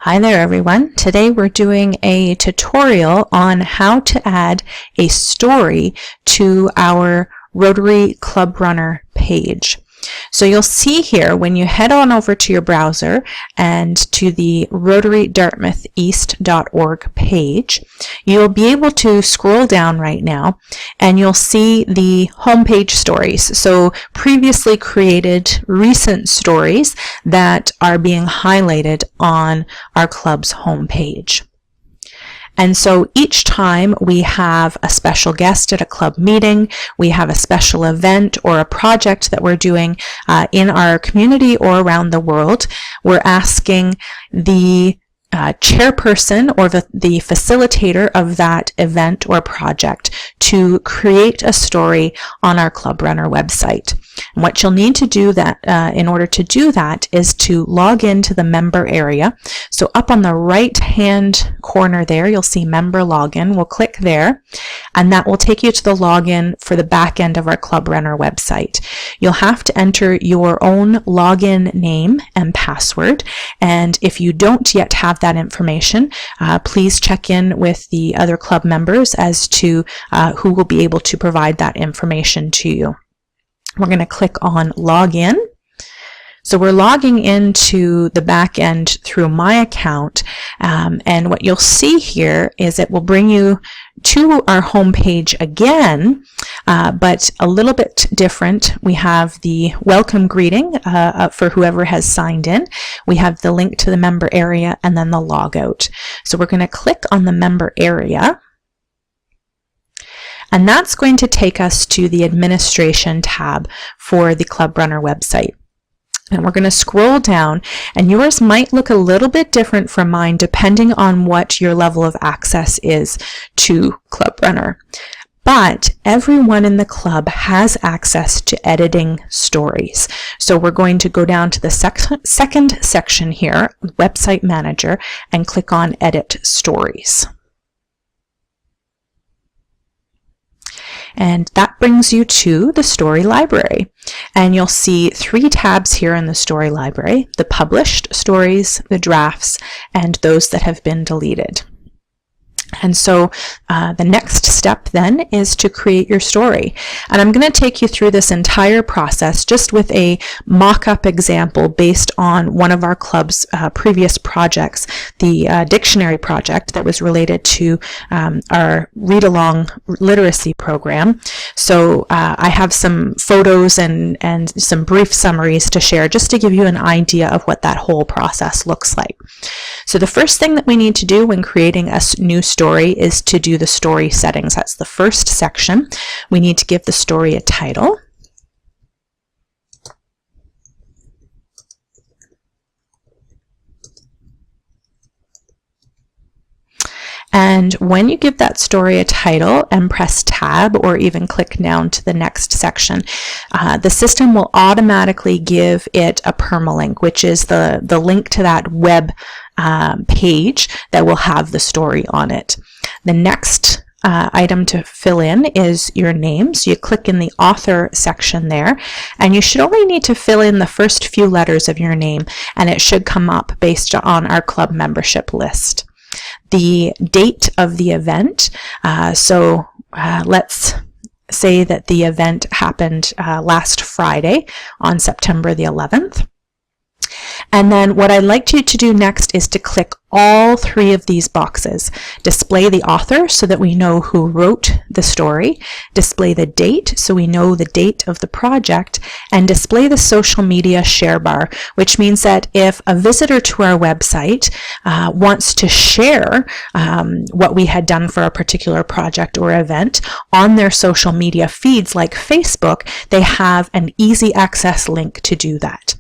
Hi there everyone. Today we're doing a tutorial on how to add a story to our Rotary Clubrunner page. So you'll see here when you head on over to your browser and to the rotarydartmoutheast.org page, you'll be able to scroll down right now and you'll see the homepage stories. So previously created recent stories that are being highlighted on our club's homepage. And so each time we have a special guest at a club meeting, we have a special event or a project that we're doing in our community or around the world, we're asking the chairperson or the facilitator of that event or project to create a story on our Clubrunner website. And what you'll need to do in order to do that is to log into the member area. So up on the right hand corner there, you'll see member login. We'll click there and that will take you to the login for the back end of our Clubrunner website. You'll have to enter your own login name and password, and if you don't yet have that information, please check in with the other club members as to who will be able to provide that information to you. We're going to click on login. So we're logging into the back end through my account, and what you'll see here is it will bring you to our home page again, but a little bit different. We have the welcome greeting for whoever has signed in. We have the link to the member area and then the logout. So we're going to click on the member area. And that's going to take us to the administration tab for the Clubrunner website. And we're going to scroll down, and yours might look a little bit different from mine depending on what your level of access is to Clubrunner. But everyone in the club has access to editing stories. So we're going to go down to the second section here, Website Manager, and click on Edit Stories. And that brings you to the story library. And you'll see 3 tabs here in the story library: the published stories, the drafts, and those that have been deleted. And so the next step then is to create your story. And I'm going to take you through this entire process just with a mock-up example based on one of our club's previous projects, the dictionary project that was related to our read-along literacy program. So I have some photos and some brief summaries to share just to give you an idea of what that whole process looks like. So the first thing that we need to do when creating a new story is to do the story settings. That's the first section. We need to give the story a title. And when you give that story a title and press tab or even click down to the next section, the system will automatically give it a permalink, which is the link to that web page that will have the story on it. The next item to fill in is your name. So you click in the author section there, and you should only need to fill in the first few letters of your name, and it should come up based on our club membership list. The date of the event, let's say that the event happened last Friday on September the 11th. And then what I'd like you to do next is to click all 3 of these boxes. Display the author so that we know who wrote the story, display the date so we know the date of the project, and display the social media share bar, which means that if a visitor to our website wants to share what we had done for a particular project or event on their social media feeds like Facebook, they have an easy access link to do that.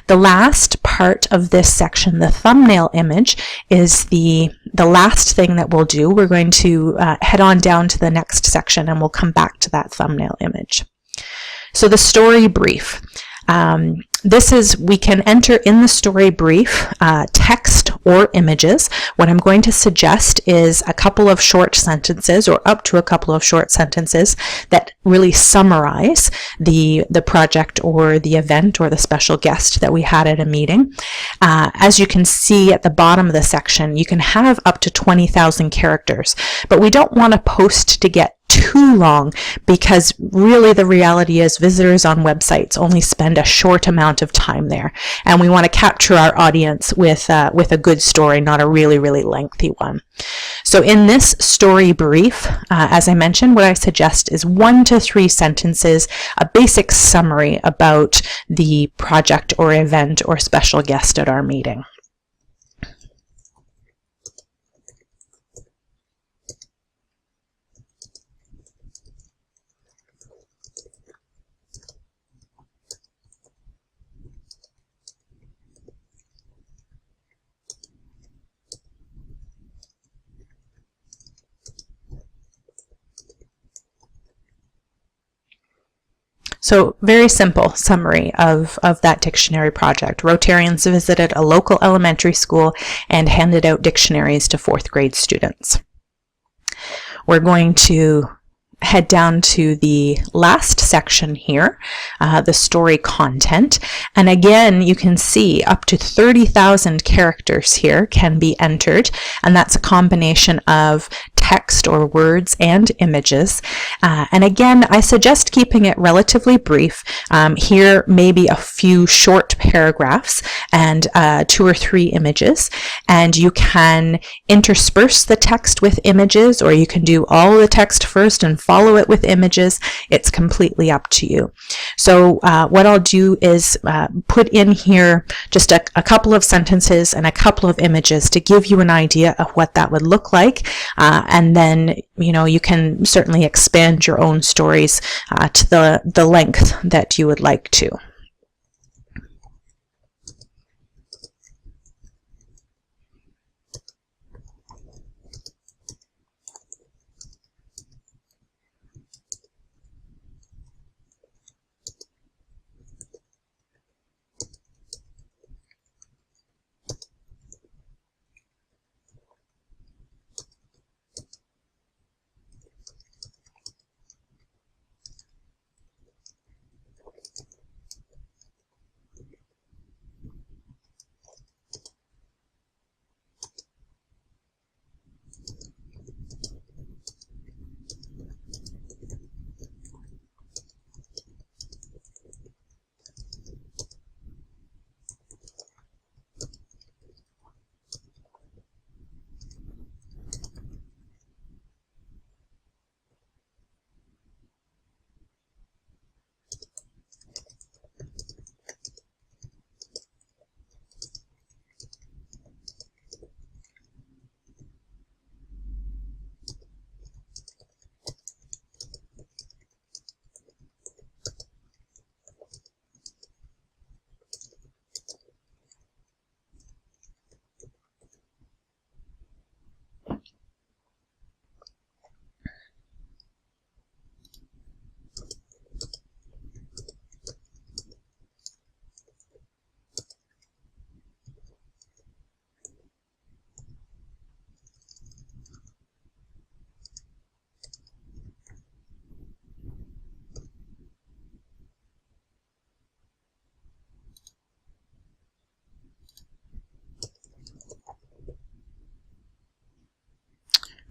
The last part of this section, the thumbnail image, is the last thing that we'll do. We're going to head on down to the next section and we'll come back to that thumbnail image. So the story brief. We can enter in the story brief text or images, what I'm going to suggest is a couple of short sentences, or up to a couple of short sentences, that really summarize the project or the event or the special guest that we had at a meeting. As you can see at the bottom of the section, you can have up to 20,000 characters, but we don't want a post to get too long, because really the reality is visitors on websites only spend a short amount of time there, and we want to capture our audience with a good story, not a really lengthy one. So in this story brief, as I mentioned, what I suggest is 1 to 3 sentences, a basic summary about the project or event or special guest at our meeting. So very simple summary of that dictionary project. Rotarians visited a local elementary school and handed out dictionaries to 4th grade students. We're going to head down to the last section here, the story content. And again, you can see up to 30,000 characters here can be entered, and that's a combination of text or words and images. And again, I suggest keeping it relatively brief. Here, maybe a few short paragraphs and 2 or 3 images. And you can intersperse the text with images, or you can do all the text first and follow it with images. It's completely up to you. So what I'll do is put in here just a couple of sentences and a couple of images to give you an idea of what that would look like. And then, you can certainly expand your own stories to the length that you would like to.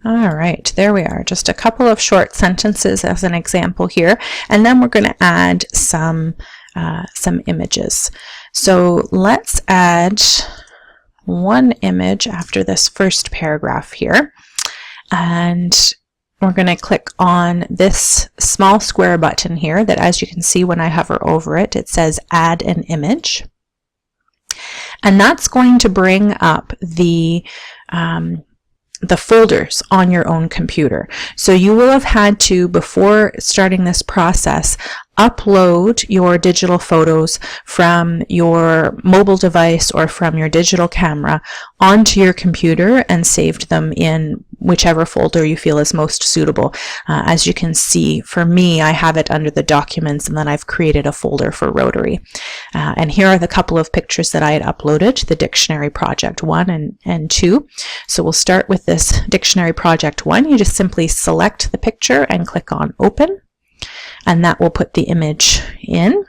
All right, there we are. Just a couple of short sentences as an example here, and then we're going to add some images. So let's add one image after this first paragraph here, and we're going to click on this small square button here that, as you can see when I hover over it, it says Add an Image. And that's going to bring up the folders on your own computer. So you will have had to, before starting this process, upload your digital photos from your mobile device or from your digital camera onto your computer and saved them in whichever folder you feel is most suitable. As you can see, for me, I have it under the documents, and then I've created a folder for Rotary. And here are the couple of pictures that I had uploaded, the Dictionary Project 1 and 2. So we'll start with this Dictionary Project 1. You just simply select the picture and click on Open, and that will put the image in.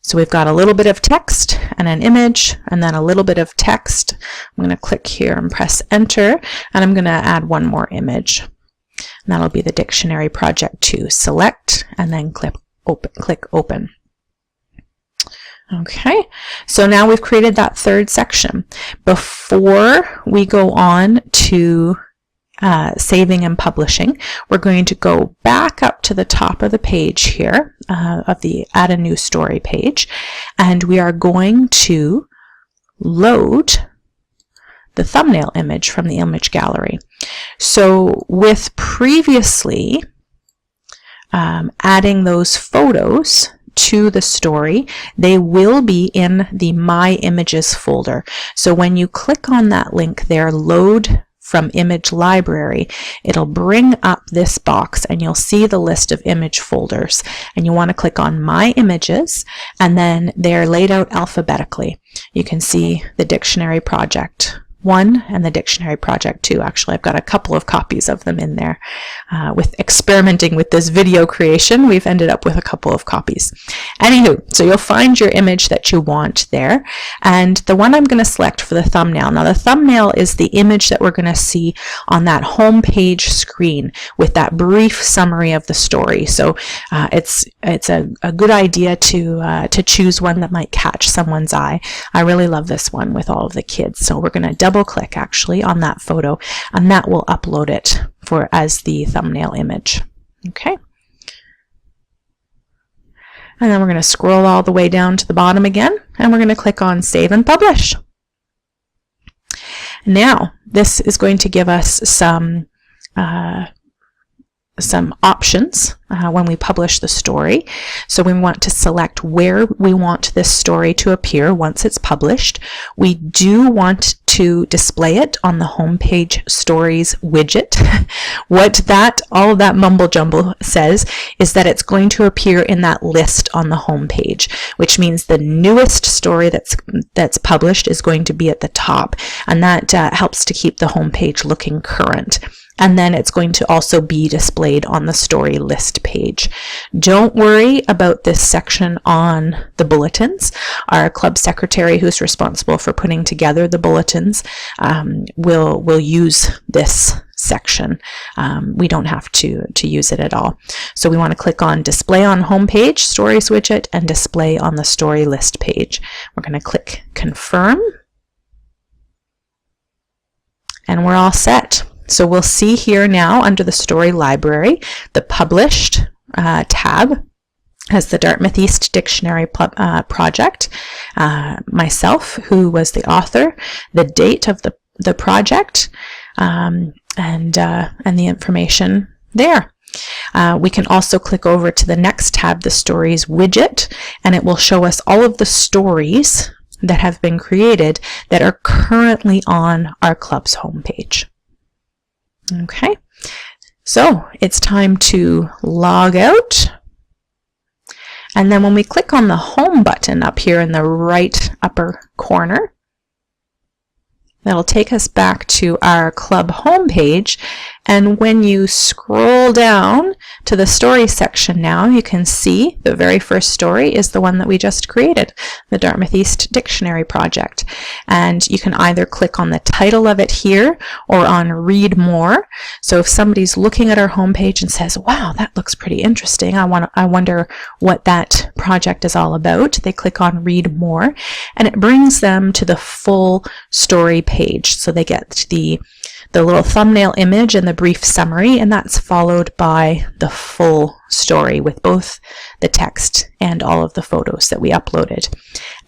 So we've got a little bit of text and an image, and then a little bit of text. I'm going to click here and press Enter, and I'm going to add one more image. And that'll be the Dictionary Project 2. Select, and then click Open. Okay, so now we've created that third section. Before we go on to saving and publishing, we're going to go back up to the top of the page here of the Add a New Story page, and we are going to load the thumbnail image from the image gallery. So with previously adding those photos to the story, they will be in the My Images folder. So when you click on that link there, Load from Image Library, it'll bring up this box, and you'll see the list of image folders, and you want to click on My Images, and then they're laid out alphabetically. You can see the Dictionary Project 1 and the Dictionary Project 2. Actually, I've got a couple of copies of them in there. With experimenting with this video creation, we've ended up with a couple of copies. Anywho, so you'll find your image that you want there, and the one I'm going to select for the thumbnail. Now, the thumbnail is the image that we're going to see on that home page screen with that brief summary of the story. So it's a good idea to choose one that might catch someone's eye. I really love this one with all of the kids. So we're going to double click actually on that photo, and that will upload it as the thumbnail image. Okay. And then we're going to scroll all the way down to the bottom again, and we're going to click on Save and Publish. Now, this is going to give us some options when we publish the story. So we want to select where we want this story to appear once it's published. We do want to display it on the homepage stories widget. What all of that mumble jumble says is that it's going to appear in that list on the homepage, which means the newest story that's published is going to be at the top, and that helps to keep the homepage looking current. And then it's going to also be displayed on the story list page. Don't worry about this section on the bulletins. Our club secretary, who's responsible for putting together the bulletins, will use this section. We don't have to use it at all. So we want to click on Display on Homepage, Stories widget, and Display on the Story List page. We're going to click Confirm, and we're all set. So we'll see here now under the Story Library, the Published tab has the Dartmouth East Dictionary Project, myself, who was the author, the date of the project, and the information there. We can also click over to the next tab, the Stories widget, and it will show us all of the stories that have been created that are currently on our club's homepage. Okay, so it's time to log out. And then when we click on the Home button up here in the right upper corner, that'll take us back to our club homepage. And when you scroll down to the story section now, you can see the very first story is the one that we just created, the Dartmouth East Dictionary Project. And you can either click on the title of it here or on Read More. So if somebody's looking at our homepage and says, wow, that looks pretty interesting, I wonder what that project is all about, they click on Read More, and it brings them to the full story page. So they get the little thumbnail image and the brief summary, and that's followed by the full story with both the text and all of the photos that we uploaded.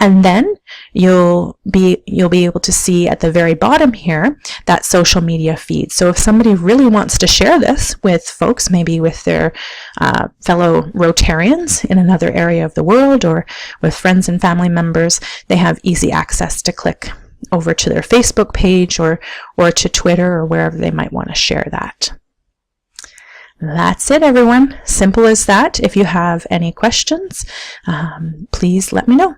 And then you'll be able to see at the very bottom here that social media feed. So if somebody really wants to share this with folks, maybe with their fellow Rotarians in another area of the world or with friends and family members, they have easy access to click over to their Facebook page or to Twitter or wherever they might want to share that. That's it, everyone. Simple as that. If you have any questions, please let me know.